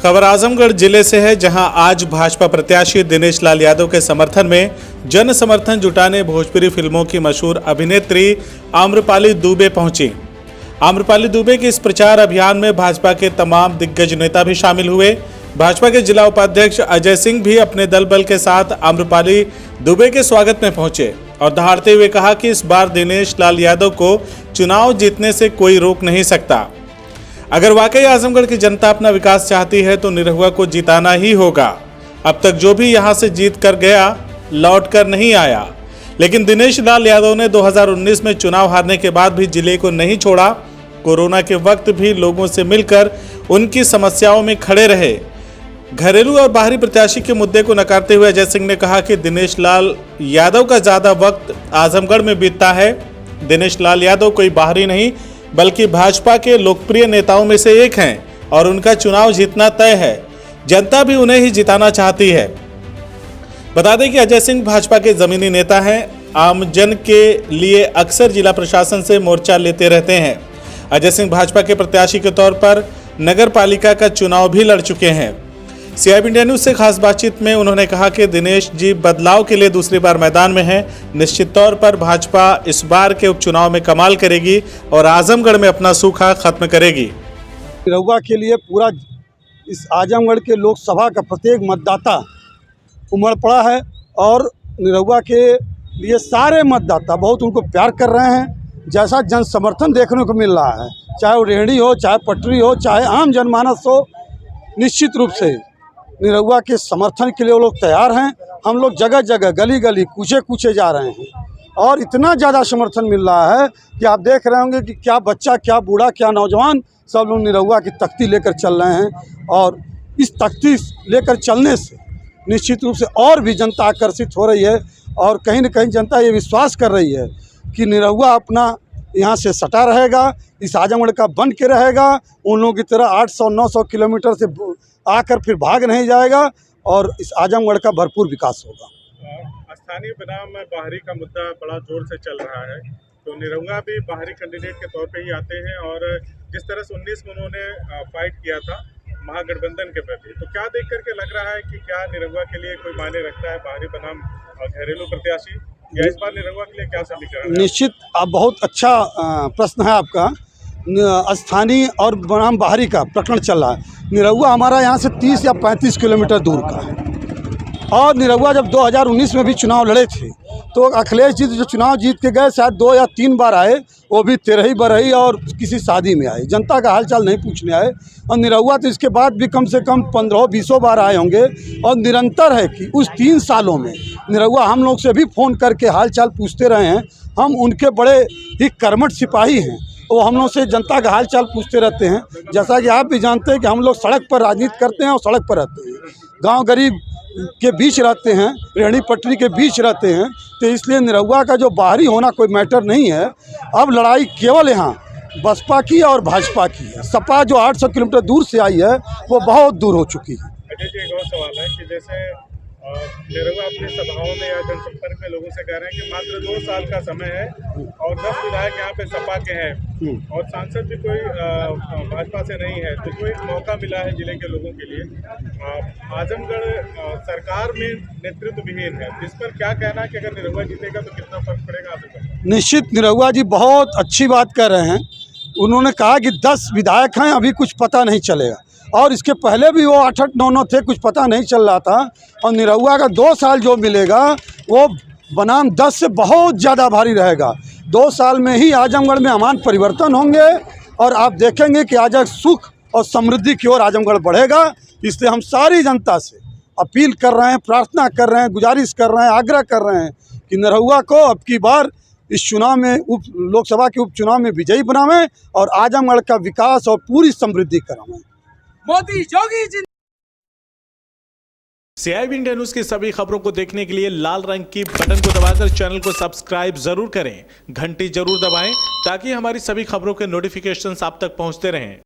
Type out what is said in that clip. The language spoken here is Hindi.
खबर आजमगढ़ जिले से है, जहां आज भाजपा प्रत्याशी दिनेश लाल यादव के समर्थन में जन समर्थन जुटाने भोजपुरी फिल्मों की मशहूर अभिनेत्री आम्रपाली दुबे पहुंची। आम्रपाली दुबे के इस प्रचार अभियान में भाजपा के तमाम दिग्गज नेता भी शामिल हुए। भाजपा के जिला उपाध्यक्ष अजय सिंह भी अपने दल बल के साथ आम्रपाली दुबे के स्वागत में पहुंचे और दहाड़ते हुए कहा कि इस बार दिनेश लाल यादव को चुनाव जीतने से कोई रोक नहीं सकता। अगर वाकई आजमगढ़ की जनता अपना विकास चाहती है तो निरहुआ को जिताना ही होगा। अब तक जो भी यहां से जीत कर गया लौट कर नहीं आया, लेकिन दिनेश लाल यादव ने 2019 में चुनाव हारने के बाद भी जिले को नहीं छोड़ा। कोरोना के वक्त भी लोगों से मिलकर उनकी समस्याओं में खड़े रहे। घरेलू और बाहरी प्रत्याशी के मुद्दे को नकारते हुए अजय सिंह ने कहा कि दिनेश लाल यादव का ज्यादा वक्त आजमगढ़ में बीतता है। दिनेश लाल यादव कोई बाहरी नहीं बल्कि भाजपा के लोकप्रिय नेताओं में से एक हैं और उनका चुनाव जीतना तय है। जनता भी उन्हें ही जिताना चाहती है। बता दें कि अजय सिंह भाजपा के जमीनी नेता हैं। आमजन के लिए अक्सर जिला प्रशासन से मोर्चा लेते रहते हैं। अजय सिंह भाजपा के प्रत्याशी के तौर पर नगर पालिका का चुनाव भी लड़ चुके हैं। CIB इंडिया न्यूज से खास बातचीत में उन्होंने कहा कि दिनेश जी बदलाव के लिए दूसरी बार मैदान में हैं। निश्चित तौर पर भाजपा इस बार के उपचुनाव में कमाल करेगी और आजमगढ़ में अपना सूखा खत्म करेगी। निरहुआ के लिए पूरा इस आजमगढ़ के लोकसभा का प्रत्येक मतदाता उमड़ पड़ा है और निरहुआ के लिए सारे मतदाता बहुत उनको प्यार कर रहे हैं। जैसा जन समर्थन देखने को मिल रहा है, चाहे वो रेहड़ी हो, चाहे पटरी हो, चाहे आम जनमानस हो, निश्चित रूप से निरहुआ के समर्थन के लिए वो लोग तैयार हैं। हम लोग जगह जगह गली गली कूचे कूचे जा रहे हैं और इतना ज़्यादा समर्थन मिल रहा है कि आप देख रहे होंगे कि क्या बच्चा, क्या बूढ़ा, क्या नौजवान, सब लोग निरहुआ की तख्ती लेकर चल रहे हैं। और इस तख्ती लेकर चलने से निश्चित रूप से और भी जनता आकर्षित हो रही है और कहीं न कहीं जनता ये विश्वास कर रही है कि निरहुआ अपना यहाँ से सटा रहेगा, इस आजमगढ़ का बन के रहेगा। उन लोगों की तरह 800-900 किलोमीटर से आकर फिर भाग नहीं जाएगा और इस आजमगढ़ का भरपूर विकास होगा। स्थानीय बनाम बाहरी का मुद्दा बड़ा जोर से चल रहा है, तो निरहुआ भी बाहरी कैंडिडेट के तौर पे ही आते हैं और जिस तरह से 19 में उन्होंने फाइट किया था महागठबंधन के प्रति, तो क्या देख करके लग रहा है कि क्या निरहुआ के लिए कोई मायने रखता है बाहरी बनाम घरेलू प्रत्याशी, या इस बार निरहुआ के लिए क्या समीकरण है? निश्चित, अब बहुत अच्छा प्रश्न है आपका। स्थानीय और बनाम बाहरी का प्रकरण चल रहा है। निरहुआ हमारा यहाँ से 30 या 35 किलोमीटर दूर का है और निरहुआ जब 2019 में भी चुनाव लड़े थे तो अखिलेश जी जो चुनाव जीत के गए, शायद 2 या 3 बार आए, वो भी 13 बरही और किसी शादी में आए, जनता का हालचाल नहीं पूछने आए। और निरहुआ तो इसके बाद भी कम से कम 15-20 बार आए होंगे और निरंतर है कि उस 3 सालों में निरहुआ हम लोग से भी फ़ोन करके हालचाल पूछते रहे हैं। हम उनके बड़े ही कर्मठ सिपाही हैं, वो हम लोग से जनता का हालचाल पूछते रहते हैं। जैसा कि आप भी जानते हैं कि हम लोग सड़क पर राजनीति करते हैं और सड़क पर रहते हैं, गांव गरीब के बीच रहते हैं, रेहड़ी पटरी के बीच रहते हैं, तो इसलिए निरहुआ का जो बाहरी होना कोई मैटर नहीं है। अब लड़ाई केवल यहाँ बसपा की और भाजपा की है। सपा जो 800 किलोमीटर दूर से आई है वो बहुत दूर हो चुकी है। अजय जी, एक और सवाल है कि जैसे निरहुआ अपनी सभाओं में या जनसंपर्क में लोगों से कह रहे हैं कि मात्र 2 साल का समय है और 10 विधायक यहाँ पे सपा के हैं और सांसद भी कोई भाजपा से नहीं है, तो कोई मौका मिला है जिले के लोगों के लिए। आजमगढ़ सरकार में नेतृत्व विहीन है, जिस पर क्या कहना है कि अगर निरहुआ जीतेगा तो कितना फर्क पड़ेगा आजमगढ़? निश्चित, निरहुआ जी बहुत अच्छी बात कर रहे हैं। उन्होंने कहा कि 10 विधायक हैं, अभी कुछ पता नहीं चलेगा, और इसके पहले भी वो 8-8, 9-9 थे, कुछ पता नहीं चल रहा था। और निरहुआ का 2 साल जो मिलेगा वो बनाम 10 से बहुत ज़्यादा भारी रहेगा। 2 साल में ही आजमगढ़ में अमान परिवर्तन होंगे और आप देखेंगे कि आज सुख और समृद्धि की ओर आजमगढ़ बढ़ेगा। इसलिए हम सारी जनता से अपील कर रहे हैं, प्रार्थना कर रहे हैं, गुजारिश कर रहे हैं, आग्रह कर रहे हैं कि निरहुआ को अब की बार इस चुनाव में लोकसभा के उपचुनाव में विजयी बनावें और आजमगढ़ का विकास और पूरी समृद्धि करावें। Modi Yogi ji. CIB India news की सभी खबरों को देखने के लिए लाल रंग की बटन को दबाकर चैनल को सब्सक्राइब जरूर करें, घंटी जरूर दबाएं ताकि हमारी सभी खबरों के नोटिफिकेशंस आप तक पहुंचते रहें।